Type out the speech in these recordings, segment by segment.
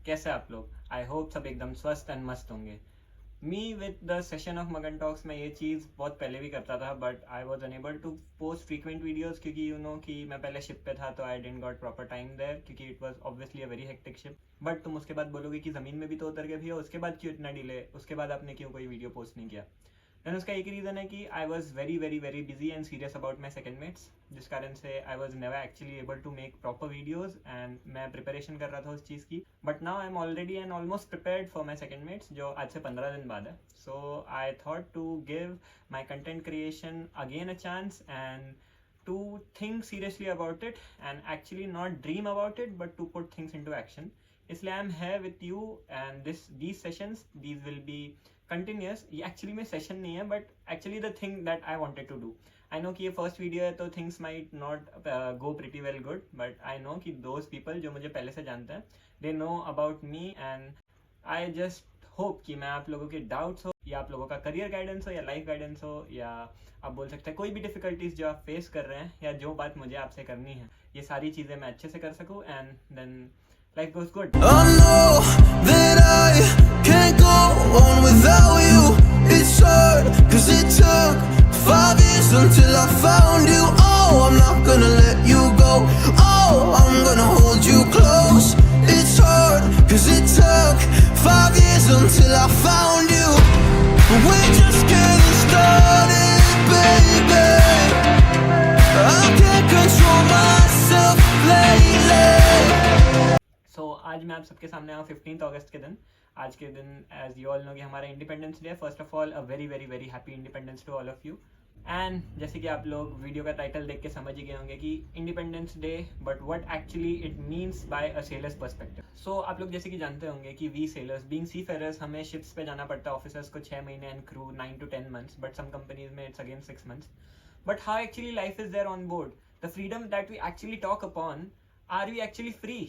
कैसे आप लोग? आई होप सब एकदम स्वस्थ एंड मस्त होंगे। Me with the session of Magan talks मैं ये चीज़ बहुत पहले भी करता था, but I was unable to post frequent videos क्योंकि कि मैं पहले शिप पे था, तो I dent got proper time there क्योंकि it was obviously a very hectic ship. But तुम उसके बाद बोलोगे कि ज़मीन में भी तो उतर के भी हो, उसके बाद क्यों इतना डिले, उसके बाद आपने क्यों कोई वीडियो पोस्ट नहीं किया? देन उसका एक रीज़न है कि I was very very very busy and serious about my second mates, जिस कारण से I was never actually able to make proper videos and मैं प्रिपरेशन कर रहा था उस चीज़ की। But now I am already and almost prepared for my second mates, जो आज से 15 दिन बाद है। So I thought to give my content creation again a chance and to think seriously about it and actually not dream about it but to put things into action. इसलिए I am here with you and these sessions, these will be continuous. ये actually में session नहीं है but actually the thing that I wanted to do. I know कि ये first video है तो things might not go pretty well good, but I know कि those people जो मुझे पहले से जानते हैं they know about me and I just hope कि मैं आप लोगों के डाउट्स हो या आप लोगों का करियर गाइडेंस हो या लाइफ गाइडेंस हो या आप बोल सकते हैं कोई भी डिफिकल्टीज जो आप फेस कर रहे हैं या जो बात मुझे आपसे करनी है, ये सारी चीज़ें मैं अच्छे से कर सकूँ and then life goes good. I know that I can't go on without you. It's hard cause it took 5 years until I found you. Oh, I'm not gonna let you go. Oh, I'm gonna hold you close. It's hard cause it took 5 years until I found you. But we're just getting started, baby. I can't control myself lately. आज मैं आप सबके सामने आया 15 अगस्त के दिन। आज के दिन एज यू ऑल नो कि हमारा इंडिपेंडेंस डे है। First of all a very very very happy independence to all of you. And जैसे कि आप लोग वीडियो का टाइटल देख के समझ ही गए होंगे कि independence day, but what actually it means by a sailors perspective. So आप लोग जैसे कि जानते होंगे कि we sailors being seafarers हमें शिप्स पे जाना पड़ता है, ऑफिसर्स को 6 महीने and crew 9 to 10 months, but some companies में it's again 6 months. But how actually life is there on board? The freedom that we actually talk upon, are we actually free?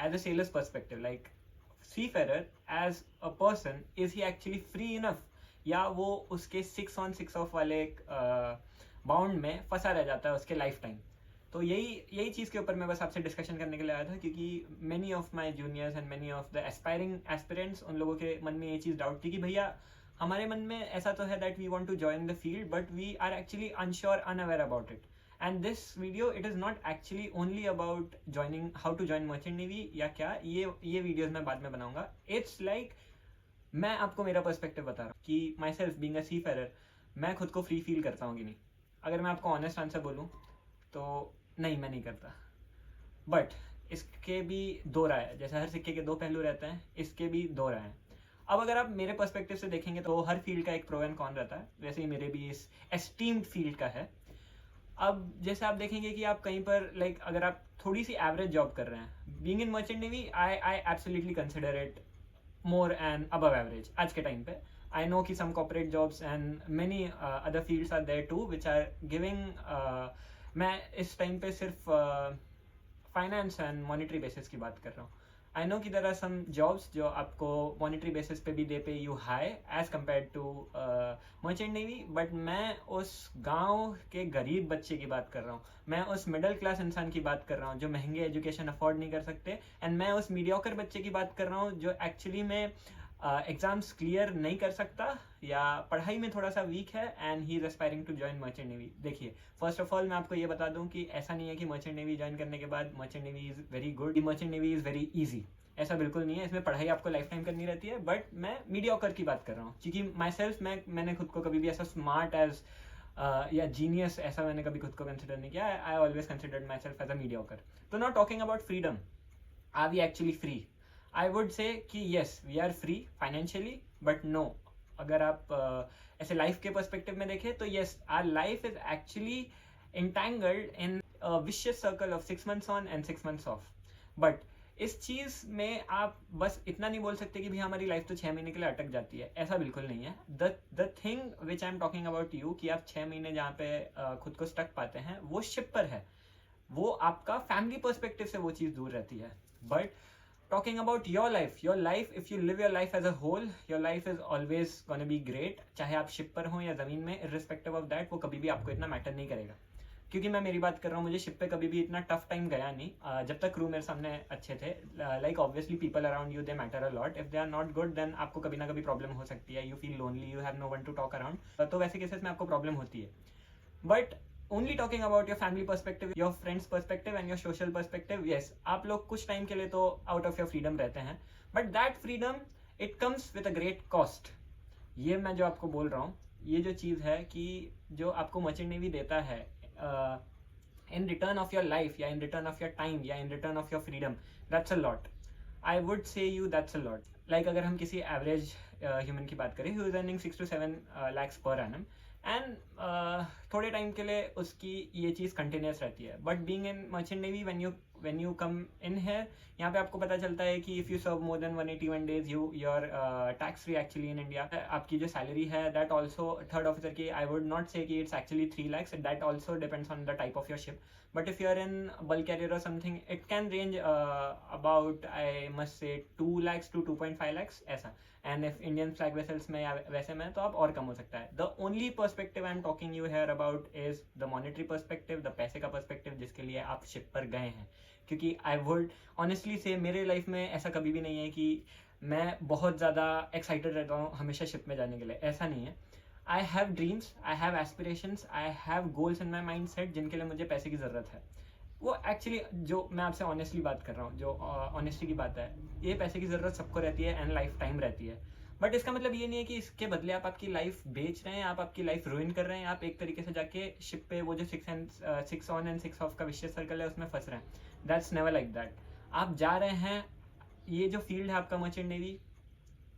As a sailor's perspective, like seafarer as a person, is he actually free enough? या वो उसके 6 on 6 off वाले bound में फंसा रह जाता है उसके लाइफ टाइम? तो यही चीज़ के ऊपर मैं बस आपसे डिस्कशन करने के लिए आया था, क्योंकि many of my juniors and many of the aspiring aspirants, उन लोगों के मन में ये चीज़ डाउट थी कि भैया हमारे मन में ऐसा तो है that we want to join the field but we are actually unsure, unaware about it. And this video, it is not actually only about joining, how to join merchant navy या क्या, ये वीडियोस मैं बाद में बनाऊंगा. It's like मैं आपको मेरा पर्सपेक्टिव बता रहा हूँ कि my self being a seafarer, मैं खुद को फ्री फील करता हूँ कि नहीं. अगर मैं आपको ऑनेस्ट आंसर बोलूँ तो नहीं, मैं नहीं करता. बट इसके भी दो राय है, जैसे हर सिक्के के दो पहलू रहते हैं, इसके भी दो राय हैं. अब अगर आप मेरे पर्सपेक्टिव से देखेंगे तो हर फील्ड का एक प्रो एंड कॉन रहता है, वैसे ही मेरे भी इस एस्टीम्ड फील्ड का है. अब जैसे आप देखेंगे कि आप कहीं पर अगर आप थोड़ी सी एवरेज जॉब कर रहे हैं, being in merchant navy, I absolutely consider it more and above average आज के टाइम पे. आई नो कि some corporate jobs and many other fields are there too which are giving, मैं इस टाइम पे सिर्फ फाइनेंस एंड मॉनिटरी बेसिस की बात कर रहा हूँ. आई नो कि देयर आर सम जॉब्स जो आपको मॉनिटरी बेसिस पे भी they pay you high as compare to merchant navy, but मैं उस गांव के गरीब बच्चे की बात कर रहा हूँ, मैं उस मिडिल क्लास इंसान की बात कर रहा हूँ जो महंगे एजुकेशन अफोर्ड नहीं कर सकते, एंड मैं उस मीडियोकर बच्चे की बात कर रहा हूँ जो एक्चुअली में एग्जाम्स क्लियर नहीं कर सकता या पढ़ाई में थोड़ा सा वीक है and he is aspiring to join merchant navy. देखिए, फर्स्ट ऑफ ऑल मैं आपको ये बता दूं कि ऐसा नहीं है कि मर्चेंट नेवी ज्वाइन करने के बाद merchant navy is very good, merchant navy is very easy. ऐसा बिल्कुल नहीं है. इसमें पढ़ाई आपको लाइफ टाइम करनी रहती है, बट मैं मीडियोकर की बात कर रहा हूँ क्योंकि माई सेल्फ मैंने खुद को कभी भी ऐसा स्मार्ट एज या जीनियस ऐसा मैंने कभी खुद को कंसिडर नहीं किया. I always considered myself as a mediocre. तो not talking about freedom, are we actually free? I would say कि yes, we are free financially, but no. अगर आप ऐसे लाइफ के पर्सपेक्टिव में देखें तो yes, our life is actually entangled in a vicious circle of 6 months on and 6 months off. But इस चीज़ में आप बस इतना नहीं बोल सकते कि भाई हमारी लाइफ तो 6 महीने के लिए अटक जाती है. ऐसा बिल्कुल नहीं है. The thing which I am talking about you कि आप 6 महीने जहाँ पे खुद को स्टक पाते हैं वो शिप पर है, वो आपका फैमिली पर्सपेक्टिव से वो चीज़ दूर रहती है. But talking about your life, if you live your life as a whole, your life is always gonna be great. चाहे आप शिप पर हो या ज़मीन में, irrespective of that, वो कभी भी आपको इतना मैटर नहीं करेगा. क्योंकि मैं मेरी बात कर रहा हूँ, मुझे शिप पे कभी भी इतना टफ टाइम गया नहीं जब तक क्रू मेरे सामने अच्छे थे. Like obviously people around you they matter a lot. If they are not good then आपको कभी ना कभी प्रॉब्लम हो सकती है. You feel lonely, you have no one to talk around. तो वैसे केसेस में आपको प्रॉब्लम होती है. But only talking about your family perspective, your friends perspective and your social perspective, yes, आप लोग कुछ टाइम के लिए तो out of your freedom रहते हैं, but that freedom it comes with a great cost. ये मैं जो आपको बोल रहा हूँ, ये जो चीज़ है कि जो आपको मर्चेंट नेवी देता है in return of your life या in return of your time या in return of your freedom, that's a lot. I would say you that's a lot. Like अगर हम किसी average human की बात करें, who is earning 6 to 7 lakhs per annum, and थोड़े time के लिए उसकी ये चीज़ कंटिन्यूस रहती है. But being in merchant navy when you come in here, यहाँ पे आपको पता चलता है कि if you serve more than 181 days your tax free actually in India. आपकी जो सैलरी है दैट ऑल्सो थर्ड ऑफिसर की, आई वुड नॉट से कि it's actually 3 lakhs. That also depends on the type of your ship. But if you are in bulk carrier और something, it can range about I must say 2 lakhs to 2.5 lakhs ऐसा. And if Indian flag vessels में या वैसे में तो आप और कम हो सकता है. The only perspective I am talking you here about is the monetary perspective, the पैसे का पर्सपेक्टिव जिसके लिए आप शिप पर गए हैं. क्योंकि आई वुड ऑनेस्टली से मेरे लाइफ में ऐसा कभी भी नहीं है कि मैं बहुत ज़्यादा एक्साइटेड रहता हूँ हमेशा शिप में जाने के लिए. ऐसा नहीं है. I have dreams, I have aspirations, I have goals in my mind set जिनके लिए मुझे पैसे की ज़रूरत है. वो एक्चुअली जो मैं आपसे ऑनेस्टली बात कर रहा हूँ, जो ऑनेस्टी की बात है, ये पैसे की ज़रूरत सबको रहती है एंड लाइफ टाइम रहती है. बट इसका मतलब ये नहीं है कि इसके बदले आप आपकी लाइफ बेच रहे हैं, आप आपकी लाइफ रुइन कर रहे हैं. आप एक तरीके से जाके शिप पे वो जो 6 ऑन एंड 6 ऑफ का विशियस सर्कल है उसमें फंस रहे हैं. That's never like that. आप जा रहे हैं, ये जो फील्ड है आपका मर्चेंट नेवी,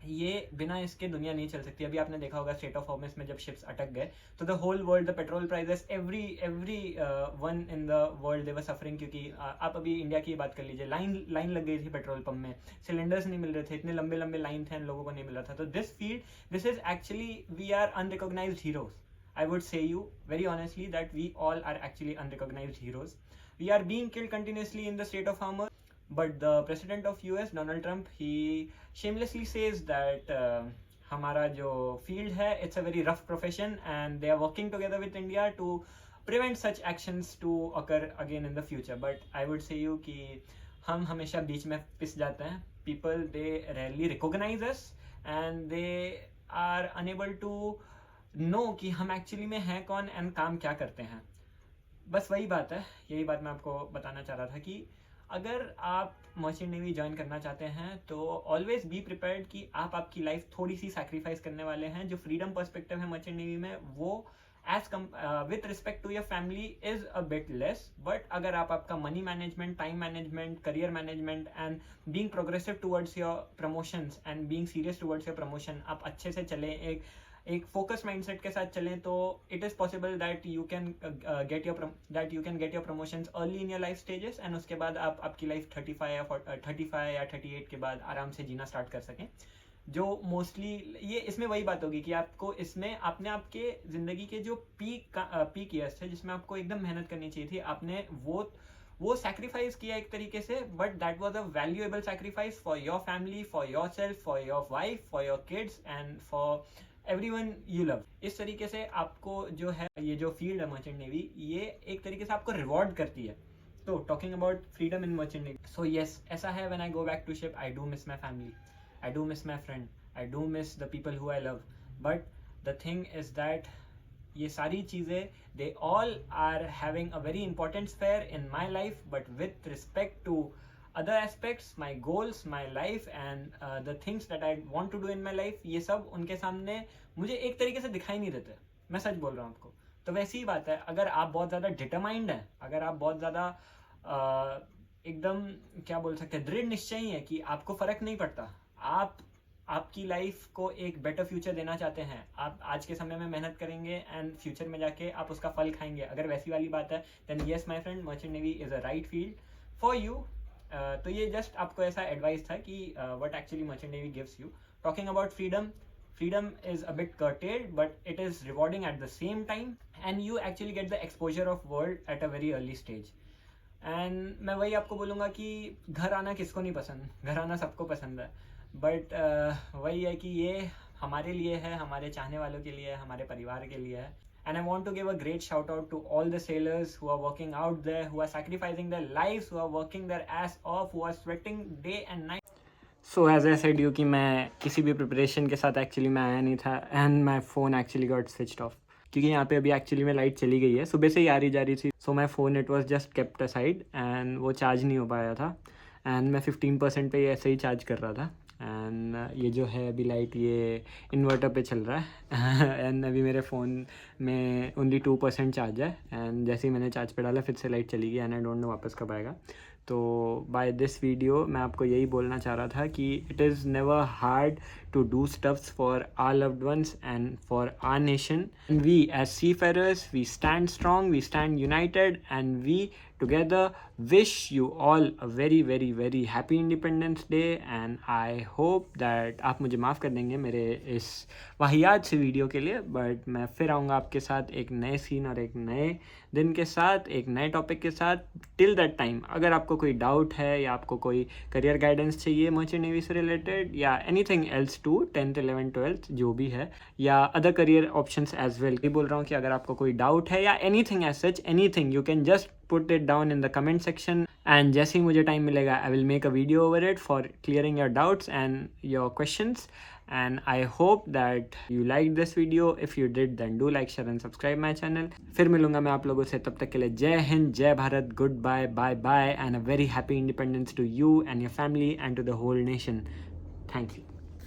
ये बिना इसके दुनिया नहीं चल सकती. अभी आपने देखा होगा स्ट्रेट ऑफ हॉर्मस में जब शिप्स अटक गए तो the whole world, the petrol prices, everyone in the world they were suffering. क्योंकि आप अभी इंडिया की बात कर लीजिए, लाइन लग गई थी पेट्रोल पंप में, सिलेंडर्स नहीं मिल रहे थे, इतने लंबे लंबे लाइन थे, लोगों को नहीं मिल रहा था. तो this field, this is actually, we are unrecognised heroes. I would say you very honestly that we all are actually unrecognized heroes. We are being killed continuously in the state of Hormuz. But the president of US, Donald Trump, he shamelessly says that हमारा जो field है, it's a very rough profession and they are working together with India to prevent such actions to occur again in the future. But I would say you कि हम हमेशा बीच में पिस जाते हैं. People, they rarely recognize us and they are unable to know कि हम actually में हैं कौन एंड काम क्या करते हैं. बस वही बात है, यही बात मैं आपको बताना चाह रहा था कि अगर आप मर्चेंट नेवी ज्वाइन करना चाहते हैं तो ऑलवेज बी प्रिपेयर्ड कि आप आपकी लाइफ थोड़ी सी सैक्रिफाइस करने वाले हैं. जो फ्रीडम पर्सपेक्टिव है मर्चेंट नेवी में, वो as with respect to your family is a bit less. But अगर आप आपका money management, time management, career management and being progressive towards your promotions and being serious towards your promotion, आप अच्छे से चलें, एक फोकस माइंडसेट के साथ चलें, तो it is possible that you can get your promotions early in your life stages and उसके बाद आप आपकी लाइफ 35 या 38 के बाद आराम से जीना स्टार्ट कर सकें. जो मोस्टली ये इसमें वही बात होगी कि आपको इसमें आपने आपके ज़िंदगी के जो पीक ईयर्स थे जिसमें आपको एकदम मेहनत करनी चाहिए थी, आपने वो सैक्रिफाइस किया एक तरीके से. But that was a valuable sacrifice for your family, for your self, for your wife, for your kids and for everyone you love. इस तरीके से आपको जो है ये जो फील्ड है मर्चेंट नेवी, ये एक तरीके से आपको रिवॉर्ड करती है. तो talking about freedom in merchant navy, so yes, ऐसा है when I go back to ship, I do miss my family, I do miss my friend, I do miss the people who I love. But the thing is that ये सारी चीज़ें they all are having a very important sphere in my life. But with respect to other aspects, my goals, my life and the things that I want to do in my life, ये सब उनके सामने मुझे एक तरीके से दिखाई नहीं देते. मैं सच बोल रहा हूँ आपको. तो वैसी ही बात है, अगर आप बहुत ज़्यादा डिटरमाइंड हैं, अगर आप बहुत ज़्यादा एकदम क्या बोल सकते हैं, दृढ़ निश्चयी है कि आपको फ़र्क नहीं पड़ता, आप आपकी लाइफ को एक बेटर फ्यूचर देना चाहते हैं, आप आज के समय में मेहनत करेंगे एंड फ्यूचर में जाके आप उसका फल खाएंगे, अगर वैसी वाली बात है, then yes my friend, merchant navy is a right field for you. तो ये जस्ट आपको ऐसा एडवाइस था कि what actually merchant navy gives you. Talking about freedom is a bit curtailed but it is rewarding at the same time and you actually get the exposure of world at a very early stage. and मैं वही आपको बोलूँगा कि घर आना किसको नहीं पसंद, घर आना सबको पसंद है. बट वही है कि ये हमारे लिए है, हमारे चाहने वालों के लिए है, हमारे परिवार के लिए है. And I want to give a great shout out to all the sailors who are working out there, who are sacrificing their lives, who are working their ass off, who are sweating day and night. So as I said you कि मैं किसी भी preparation के साथ actually मैं आया नहीं था and my phone actually got switched off, क्योंकि यहाँ पे अभी एक्चुअली में लाइट चली गई है, सुबह से ही आ रही जा रही थी. So my phone it was just kept aside and वो चार्ज नहीं हो पाया था एंड मैं 15% पे ही ऐसे ही चार्ज कर रहा था. एंड ये जो है अभी लाइट ये इन्वर्टर पे चल रहा है एंड अभी मेरे फ़ोन में ओनली 2% चार्ज है एंड जैसे ही मैंने चार्ज पे डाला फिर से लाइट चली गई एंड आई डोंट नो वापस कब आएगा. तो बाय दिस वीडियो मैं आपको यही बोलना चाह रहा था कि it is never hard to do stuffs for our loved ones and for our nation. And we as seafarers, we stand strong, we stand united, and we together wish you all a very very very happy Independence Day. And I hope that आप मुझे माफ़ कर देंगे मेरे इस वाहियात से video के लिए, बट मैं फिर आऊँगा आपके साथ एक नए सीन और एक नए दिन के साथ, एक नए टॉपिक के साथ. टिल दैट टाइम अगर आपको कोई डाउट है या आपको कोई करियर गाइडेंस चाहिए मर्चेंट नेवी से रिलेटेड या anything else to 10th 11th 12th जो भी है, या other career options as well, ये बोल रहा हूँ कि अगर आपको कोई डाउट है या anything as such, anything you can just put it down in the comment section and जैसे ही मुझे टाइम मिलेगा I will make a video over it for clearing your doubts and your questions. And I hope that you liked this video. If you did, then do like, share and subscribe my channel. फिर मिलूंगा मैं आप लोगों से, तब तक के लिए जय हिंद, जय Bharat, goodbye, bye bye, and a very happy independence to you and your family and to the whole nation. Thank you.